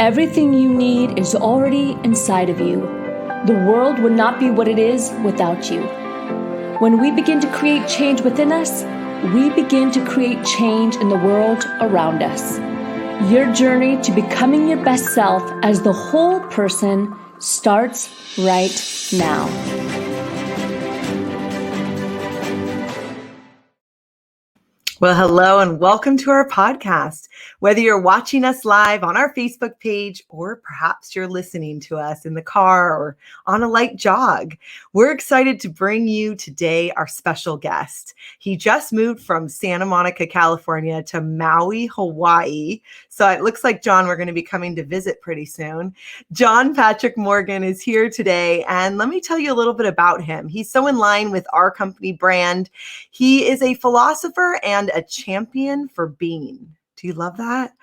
Everything you need is already inside of you. The world would not be what it is without you. When we begin to create change within us, we begin to create change in the world around us. Your journey to becoming your best self as the whole person starts right now. Well, hello and welcome to our podcast. Whether you're watching us live on our Facebook page or perhaps you're listening to us in the car or on a light jog, we're excited to bring you today our special guest. He just moved from Santa Monica, California to Maui, Hawaii. So it looks like, John, we're going to be coming to visit pretty soon. John Patrick Morgan is here today. And let me tell you a little bit about him. He's so in line with our company brand. He is a philosopher and a champion for being. Do you love that?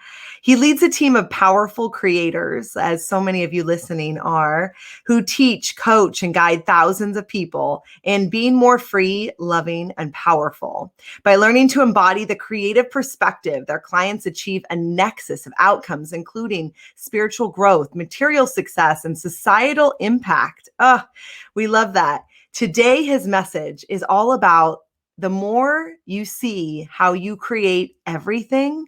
He leads a team of powerful creators, as so many of you listening are, who teach, coach, and guide thousands of people in being more free, loving, and powerful. By learning to embody the creative perspective, their clients achieve a nexus of outcomes, including spiritual growth, material success, and societal impact. We love that. Today, his message is all about the more you see how you create everything,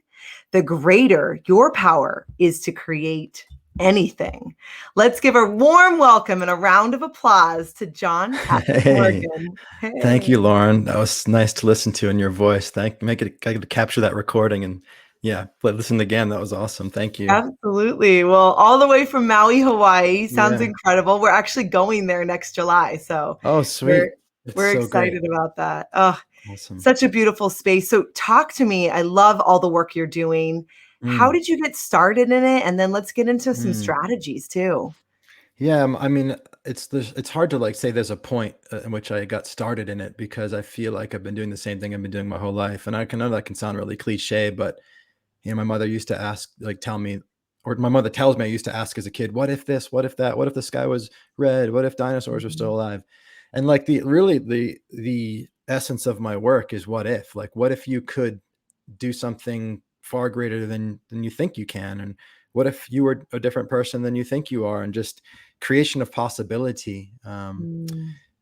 the greater your power is to create anything. Let's give a warm welcome and a round of applause to John Patrick Morgan. Hey. Thank you, Lauren. That was nice to listen to in your voice. I could capture that recording and listen again. That was awesome. Thank you. Absolutely. Well, all the way from Maui, Hawaii. Sounds incredible. We're actually going there next July. So sweet. We're so excited about that. Oh, awesome. Such a beautiful space. So talk to me. I love all the work you're doing. How did you get started in it? And then let's get into some strategies too. Yeah, I mean, it's hard to say there's a point in which I got started in it, because I feel like I've been doing the same thing I've been doing my whole life. And I know that can sound really cliche, but my mother used to ask, my mother tells me I used to ask as a kid, what if this, what if that, what if the sky was red? What if dinosaurs were still alive? And the essence of my work is what if, what if you could do something far greater than you think you can? And what if you were a different person than you think you are? And just creation of possibility. And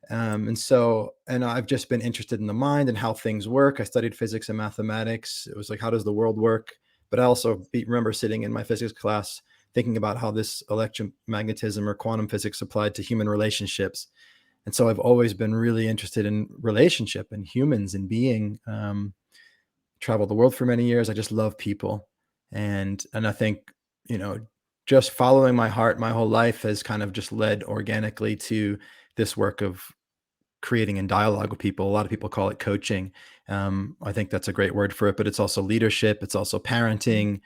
I've just been interested in the mind and how things work. I studied physics and mathematics. It was how does the world work? But I also remember sitting in my physics class thinking about how this electromagnetism or quantum physics applied to human relationships. And so I've always been really interested in relationship and humans and being. Traveled the world for many years. I just love people. And I think, just following my heart my whole life has kind of just led organically to this work of creating in dialogue with people. A lot of people call it coaching. I think that's a great word for it, but it's also leadership. It's also parenting,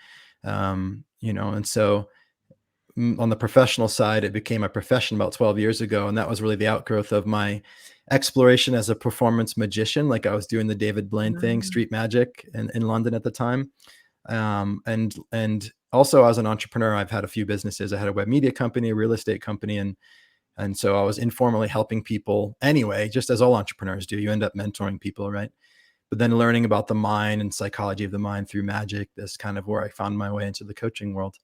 and so on the professional side, it became a profession about 12 years ago. And that was really the outgrowth of my exploration as a performance magician. I was doing the David Blaine thing, street magic in London at the time. And also as an entrepreneur, I've had a few businesses. I had a web media company, a real estate company. And so I was informally helping people anyway, just as all entrepreneurs do. You end up mentoring people, right? But then learning about the mind and psychology of the mind through magic, that's kind of where I found my way into the coaching world.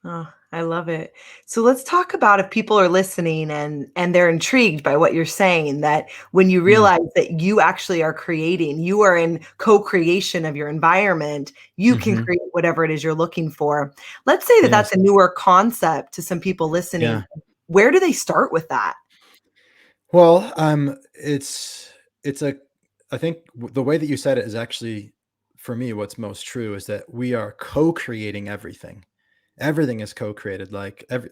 Oh, I love it. So let's talk about, if people are listening and they're intrigued by what you're saying, that when you realize that you actually are creating, you are in co-creation of your environment, you can create whatever it is you're looking for. Let's say that that's a newer concept to some people listening. Yeah. Where do they start with that? Well, I think the way that you said it is actually, for me, what's most true is that we are co-creating everything. Everything is co-created.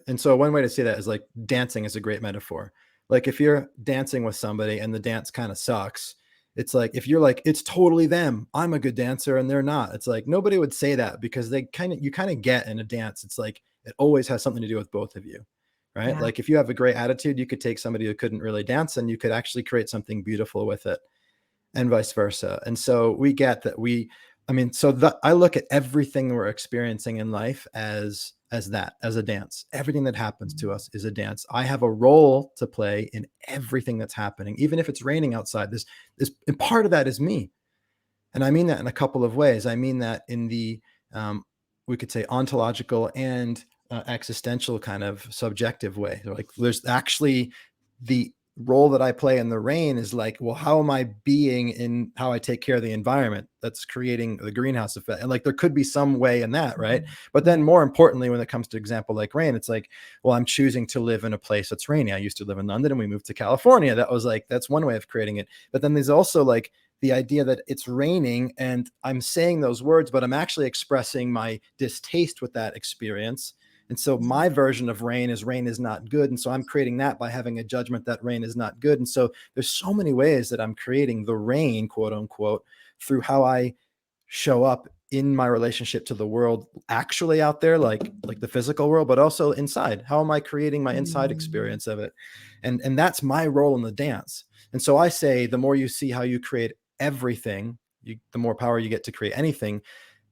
And so one way to say that is dancing is a great metaphor. If you're dancing with somebody and the dance kind of sucks, it's if you're it's totally them, I'm a good dancer and they're not. It's nobody would say that, because you kind of get in a dance. It's it always has something to do with both of you, right? Yeah. If you have a great attitude, you could take somebody who couldn't really dance and you could actually create something beautiful with it, and vice versa. And so we get that I look at everything we're experiencing in life as a dance. Everything that happens to us is a dance. I have a role to play in everything that's happening, even if it's raining outside. And part of that is me. And I mean that in a couple of ways. I mean that in the, we could say ontological and existential kind of subjective way. Like there's actually the role that I play in the rain is like, well, how am I being in how I take care of the environment that's creating the greenhouse effect? And like, there could be some way in that, right? But then more importantly, when it comes to example like rain, it's like, well, I'm choosing to live in a place that's rainy. I used to live in London and we moved to California. That was like, that's one way of creating it. But then there's also like the idea that it's raining and I'm saying those words, but I'm actually expressing my distaste with that experience. And so my version of rain is not good. And so I'm creating that by having a judgment that rain is not good. And so there's so many ways that I'm creating the rain, quote unquote, through how I show up in my relationship to the world actually out there, like the physical world, but also inside. How am I creating my inside experience of it? And that's my role in the dance. And so I say, the more you see how you create everything, the more power you get to create anything.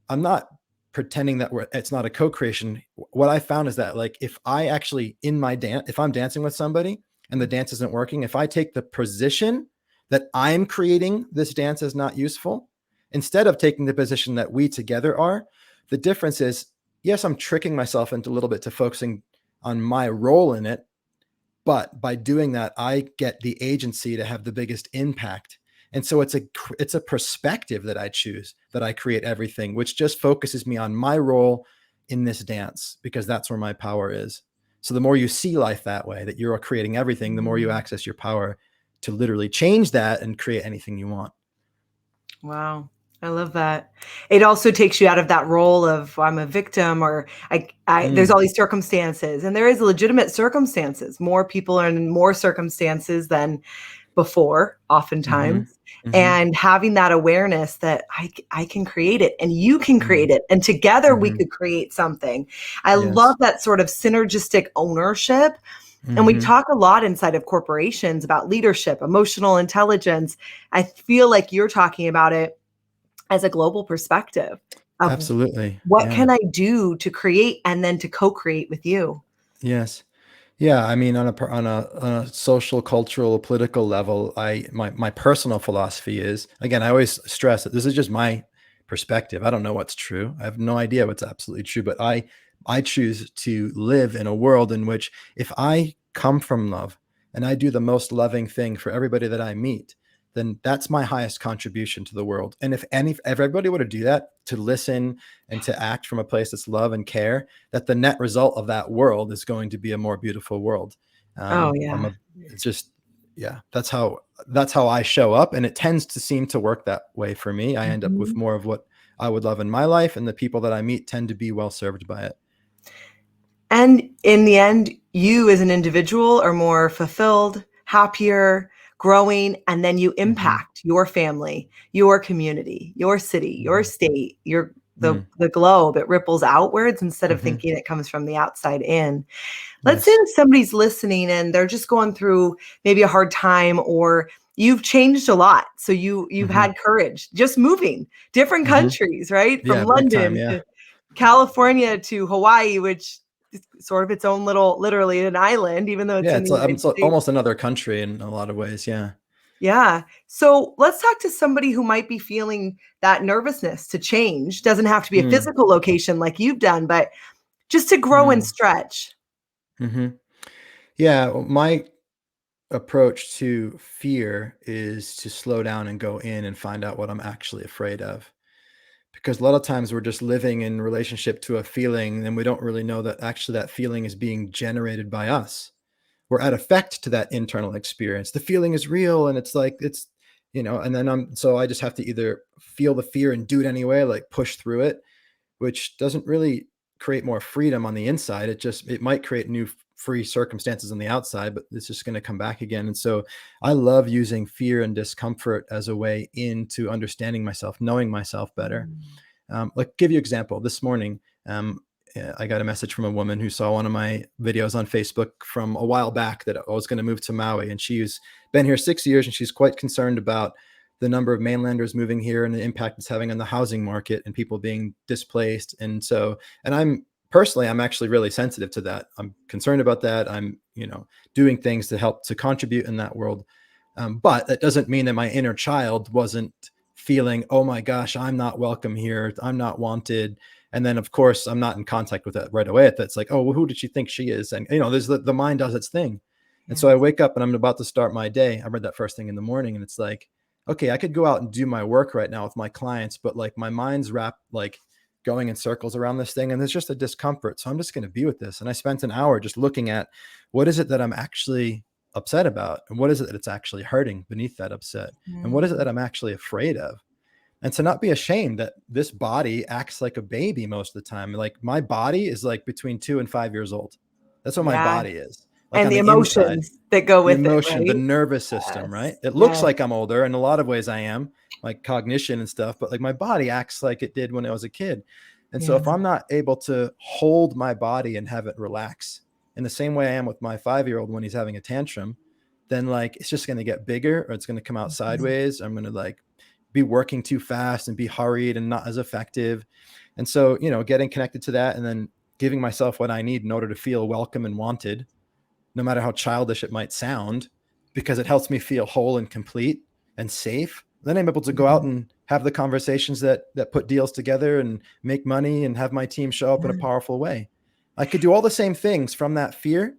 I'm not pretending that it's not a co-creation. What I found is that like, if I actually in my dance, if I'm dancing with somebody and the dance isn't working, if I take the position that I'm creating this dance is not useful, instead of taking the position that we together are, the difference is, yes, I'm tricking myself into a little bit to focusing on my role in it. But by doing that, I get the agency to have the biggest impact. And so it's a perspective that I choose, that I create everything, which just focuses me on my role in this dance, because that's where my power is. So the more you see life that way, that you're creating everything, the more you access your power to literally change that and create anything you want. Wow. I love that. It also takes you out of that role of I'm a victim, or there's all these circumstances, and there is legitimate circumstances. More people are in more circumstances than before, oftentimes. And having that awareness that I can create it and you can create it, and together we could create something. I love that sort of synergistic ownership. And we talk a lot inside of corporations about leadership, emotional intelligence. I feel like you're talking about it as a global perspective of absolutely. What can I do to create and then to co-create with you? Yes. Yeah, I mean, on a social, cultural, political level, my personal philosophy is, again, I always stress that this is just my perspective. I don't know what's true. I have no idea what's absolutely true, but I choose to live in a world in which, if I come from love and I do the most loving thing for everybody that I meet, then that's my highest contribution to the world. And if everybody were to do that, to listen and to act from a place that's love and care, that the net result of that world is going to be a more beautiful world. It's just, yeah, that's how I show up. And it tends to seem to work that way for me. I end up with more of what I would love in my life, and the people that I meet tend to be well served by it. And in the end, you as an individual are more fulfilled, happier, growing, and then you impact your family, your community, your city, your state, the globe. It ripples outwards instead of thinking it comes from the outside in. Let's say that somebody's listening and they're just going through maybe a hard time, or you've changed a lot. So you've had courage just moving different countries, right? From London to California to Hawaii, which is sort of its own literally an island, even though it's in the United States. Almost another country in a lot of ways. Yeah. Yeah. So let's talk to somebody who might be feeling that nervousness to change. Doesn't have to be a physical location like you've done, but just to grow and stretch. Yeah. My approach to fear is to slow down and go in and find out what I'm actually afraid of. Because a lot of times we're just living in relationship to a feeling, and we don't really know that actually that feeling is being generated by us. We're at effect to that internal experience. The feeling is real, and it's like, and then so I just have to either feel the fear and do it anyway, like push through it, which doesn't really create more freedom on the inside. It might create new free circumstances on the outside, but it's just going to come back again. And so I love using fear and discomfort as a way into understanding myself, knowing myself better. Like, give you an example. This morning, I got a message from a woman who saw one of my videos on Facebook from a while back that I was going to move to Maui. And she's been here 6 years, and she's quite concerned about the number of mainlanders moving here and the impact it's having on the housing market and people being displaced. And I'm actually really sensitive to that. I'm concerned about that. I'm, doing things to help to contribute in that world. But that doesn't mean that my inner child wasn't feeling, oh my gosh, I'm not welcome here. I'm not wanted. And then of course I'm not in contact with that right away. That's like, oh, well, who did she think she is? And there's the mind does its thing. And so I wake up and I'm about to start my day. I read that first thing in the morning, and it's like, okay, I could go out and do my work right now with my clients, but like my mind's wrapped, like going in circles around this thing, and there's just a discomfort. So I'm just going to be with this. And I spent an hour just looking at what is it that I'm actually upset about, and what is it that it's actually hurting beneath that upset, and what is it that I'm actually afraid of. And to not be ashamed that this body acts like a baby most of the time. Like my body is like between 2 and 5 years old. That's what my body is. Like And on the the inside, emotions that go the with it, emotion, the right? nervous system, right? Yes. It looks like I'm older. In a lot of ways I am, like cognition and stuff, but like my body acts like it did when I was a kid. And so if I'm not able to hold my body and have it relax in the same way I am with my 5-year-old when he's having a tantrum, then like it's just going to get bigger, or it's going to come out sideways. I'm going to like be working too fast and be hurried and not as effective. And so, getting connected to that and then giving myself what I need in order to feel welcome and wanted, no matter how childish it might sound, because it helps me feel whole and complete and safe. Then I'm able to go out and have the conversations that put deals together and make money and have my team show up in a powerful way. I could do all the same things from that fear,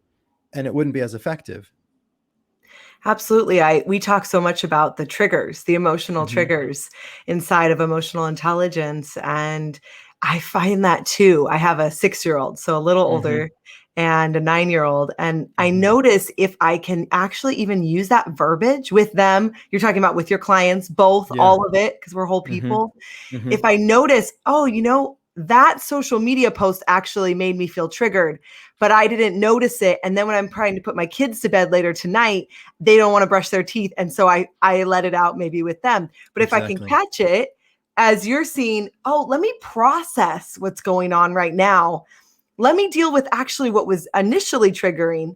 and it wouldn't be as effective. Absolutely. We talk so much about the triggers, the emotional triggers inside of emotional intelligence. And I find that too. I have a 6-year-old, so a little older, and a 9-year-old. And I notice if I can actually even use that verbiage with them, you're talking about with your clients, both, all of it, because we're whole people. If I notice, that social media post actually made me feel triggered, but I didn't notice it. And then when I'm trying to put my kids to bed later tonight, they don't want to brush their teeth. And so I let it out maybe with them. But if I can catch it, as you're seeing, let me process what's going on right now. Let me deal with actually what was initially triggering.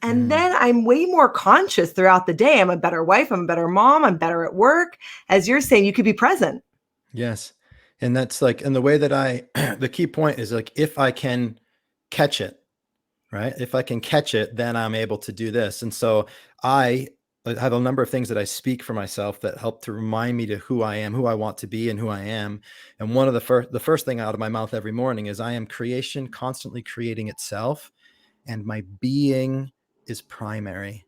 And then I'm way more conscious throughout the day. I'm a better wife. I'm a better mom. I'm better at work. As you're saying, you could be present. Yes. And that's like, and the way that the key point is like, if I can catch it, right? If I can catch it, then I'm able to do this. And so I have a number of things that I speak for myself that help to remind me to who I am, who I want to be, and who I am. And one of the first thing out of my mouth every morning is I am creation, constantly creating itself. And my being is primary.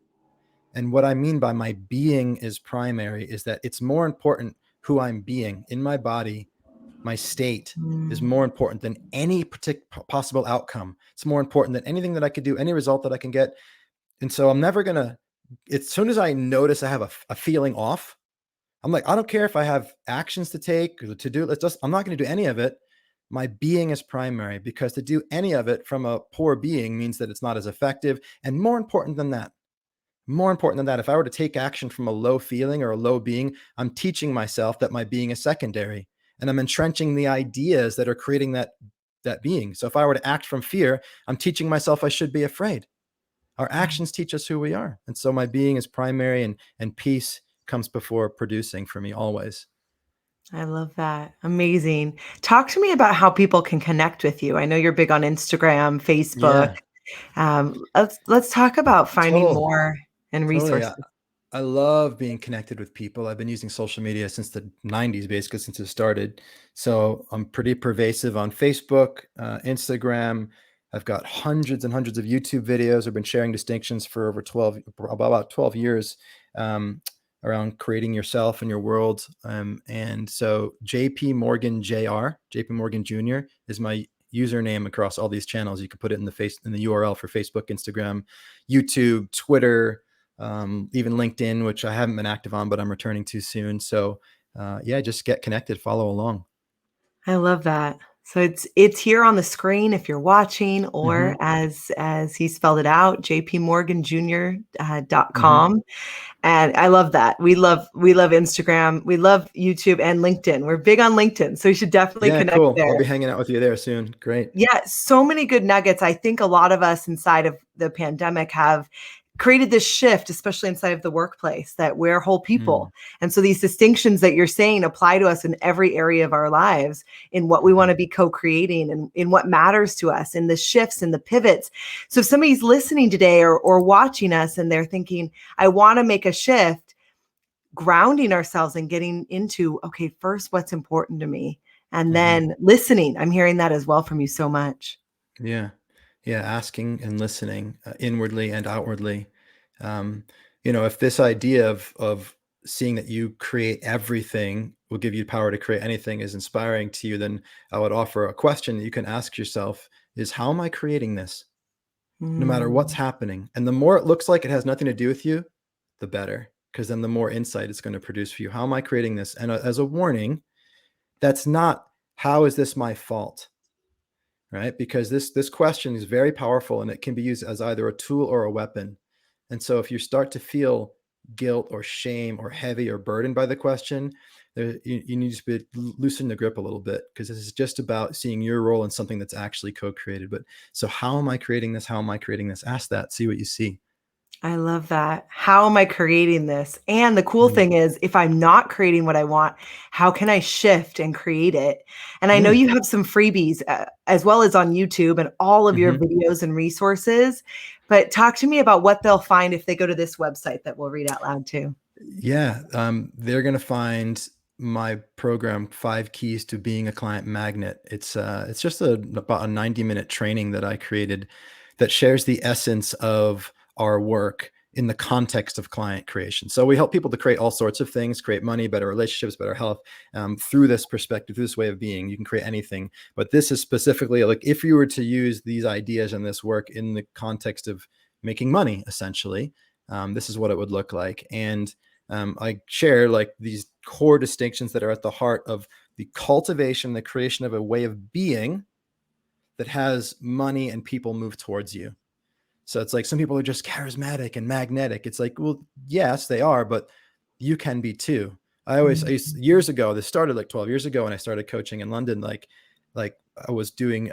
And what I mean by my being is primary is that it's more important who I'm being in my body. My state is more important than any particular possible outcome. It's more important than anything that I could do, any result that I can get. And so I'm never going to, as soon as I notice I have a feeling off, I'm like, I don't care if I have actions to take or to do. I'm not going to do any of it. My being is primary, because to do any of it from a poor being means that it's not as effective. And more important than that, if I were to take action from a low feeling or a low being, I'm teaching myself that my being is secondary. And I'm entrenching the ideas that are creating that being. So if I were to act from fear, I'm teaching myself I should be afraid. Our actions teach us who we are. And so my being is primary, and peace comes before producing for me always. I love that. Amazing. Talk to me about how people can connect with you. I know you're big on Instagram, Facebook. Let's talk about finding more and Totally. resources. I love being connected with people. I've been using social media since the 90s, basically, since it started. So I'm pretty pervasive on Facebook, Instagram. I've got hundreds and hundreds of YouTube videos. I've been sharing distinctions for about 12 years around creating yourself and your world. And so JP Morgan Jr. is my username across all these channels. You can put it in the URL for Facebook, Instagram, YouTube, Twitter, even LinkedIn, which I haven't been active on, but I'm returning to soon. So just get connected, follow along. I love that. So it's here on the screen if you're watching, or as he spelled it out, jpmorganjr.com. And I love that. We love Instagram. We love YouTube and LinkedIn. We're big on LinkedIn. So you should definitely connect there. I'll be hanging out with you there soon. Great. Yeah. So many good nuggets. I think a lot of us inside of the pandemic have created this shift, especially inside of the workplace, that we're whole people. And so these distinctions that you're saying apply to us in every area of our lives, in what we want to be co-creating and in what matters to us, in the shifts and the pivots. So if somebody's listening today or watching us and they're thinking, I want to make a shift, grounding ourselves and getting into, okay, first, what's important to me? And then listening. I'm hearing that as well from you so much. Yeah. Yeah. Asking and listening inwardly and outwardly. Um, if this idea of seeing that you create everything will give you power to create anything is inspiring to you, then I would offer a question that you can ask yourself is, how am I creating this? No matter what's Mm. happening. And the more it looks like it has nothing to do with you, the better, because then the more insight it's going to produce for you. How am I creating this? And as a warning, that's not, how is this my fault? Right? Because this question is very powerful and it can be used as either a tool or a weapon. And so if you start to feel guilt or shame or heavy or burdened by the question, you need to loosen the grip a little bit, because this is just about seeing your role in something that's actually co-created. But so how am I creating this? How am I creating this? Ask that, see what you see. I love that. How am I creating this? And the cool Mm. thing is, if I'm not creating what I want, how can I shift and create it? And I know Mm. you have some freebies as well as on YouTube and all of your Mhm. videos and resources. But talk to me about what they'll find if they go to this website that we'll read out loud too. Yeah, they're going to find my program, 5 Keys to Being a Client Magnet. It's just about a 90-minute training that I created that shares the essence of our work in the context of client creation. So we help people to create all sorts of things, create money, better relationships, better health, through this perspective, through this way of being. You can create anything, but this is specifically like, if you were to use these ideas and this work in the context of making money, essentially, this is what it would look like. And I share like these core distinctions that are at the heart of the cultivation, the creation of a way of being that has money and people move towards you. So it's like, some people are just charismatic and magnetic. It's like, well, yes, they are, but you can be too. I used, years ago, this started like 12 years ago when I started coaching in London, like I was doing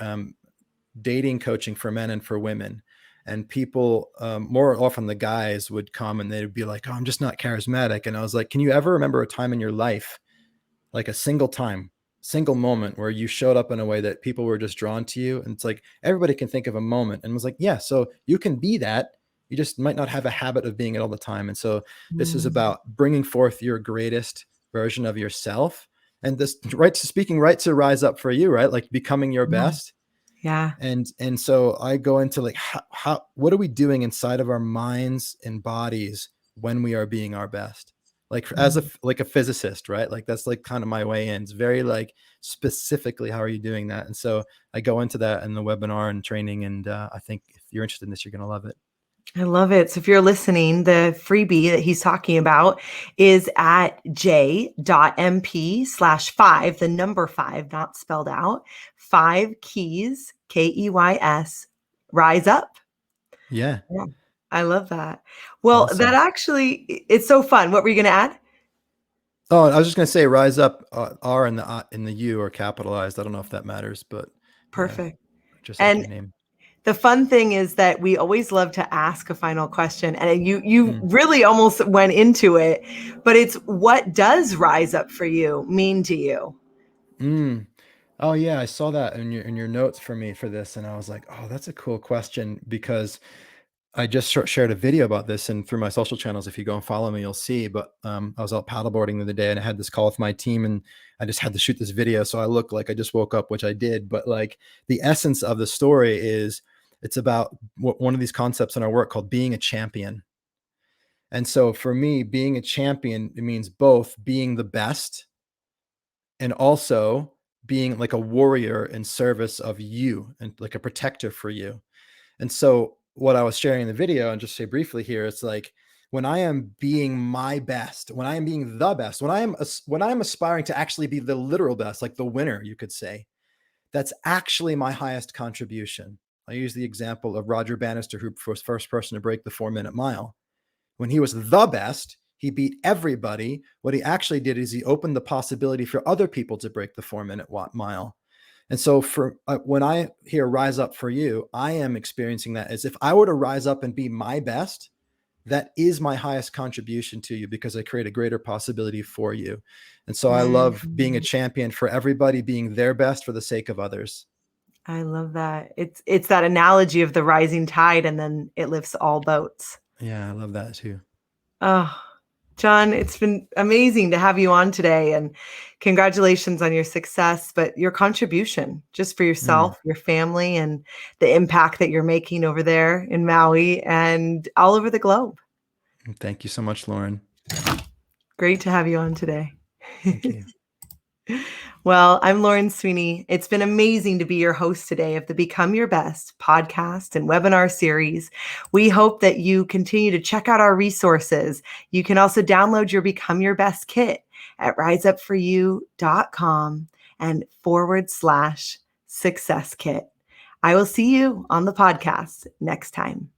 dating coaching for men and for women. And people, more often the guys would come and they'd be like, oh, I'm just not charismatic. And I was like, can you ever remember a time in your life, like a single time, single moment where you showed up in a way that people were just drawn to you? And it's like, everybody can think of a moment, and was like, yeah, so you can be that. You just might not have a habit of being it all the time. And so this is about bringing forth your greatest version of yourself. And this speaking right to rise up for you, right? Like becoming your best. Yeah. And so I go into like, how what are we doing inside of our minds and bodies when we are being our best? Like as a physicist, right? Like that's like kind of my way in. It's very like specifically, how are you doing that? And so I go into that in the webinar and training. And I think if you're interested in this, you're going to love it. I love it. So if you're listening, the freebie that he's talking about is at j.mp/5, the number 5, not spelled out, 5 keys, KEYS, rise up. Yeah. Yeah. I love that. Well, that Awesome. actually, it's so fun. What were you going to add? Oh, I was just going to say rise up, R and the U are capitalized. I don't know if that matters, but yeah, Perfect. just like And your name. the fun thing is that we always love to ask a final question, and you Mm. really almost went into it, but it's, what does rise up for you mean to you? Mm. Oh yeah, I saw that in your notes for me for this, and I was like, oh, that's a cool question, because I just shared a video about this, and through my social channels, if you go and follow me, you'll see. But I was out paddleboarding the other day, and I had this call with my team, and I just had to shoot this video, so I look like I just woke up, which I did. But like the essence of the story is, it's about one of these concepts in our work called being a champion. And so for me, being a champion, it means both being the best and also being like a warrior in service of you and like a protector for you. And so what I was sharing in the video, and just say briefly here, it's like, when I am being my best, when I am being the best, when I am aspiring to actually be the literal best, like the winner, you could say, that's actually my highest contribution. I use the example of Roger Bannister, who was first person to break the 4-minute mile. When he was the best, he beat everybody. What he actually did is he opened the possibility for other people to break the 4-minute mile. And so for when I hear rise up for you, I am experiencing that as if I were to rise up and be my best. That is my highest contribution to you, because I create a greater possibility for you. And so I love being a champion for everybody being their best for the sake of others. I love that. It's that analogy of the rising tide, and then it lifts all boats. Yeah, I love that too. Oh, John, it's been amazing to have you on today, and congratulations on your success, but your contribution just for Mm, yourself, your family, and the impact that you're making over there in Maui and all over the globe. thank you so much, Lauren. Great to have you on today. Thank you. Well, I'm Lauren Sweeney. It's been amazing to be your host today of the Become Your Best podcast and webinar series. We hope that you continue to check out our resources. You can also download your Become Your Best kit at riseupforyou.com and /success kit. I will see you on the podcast next time.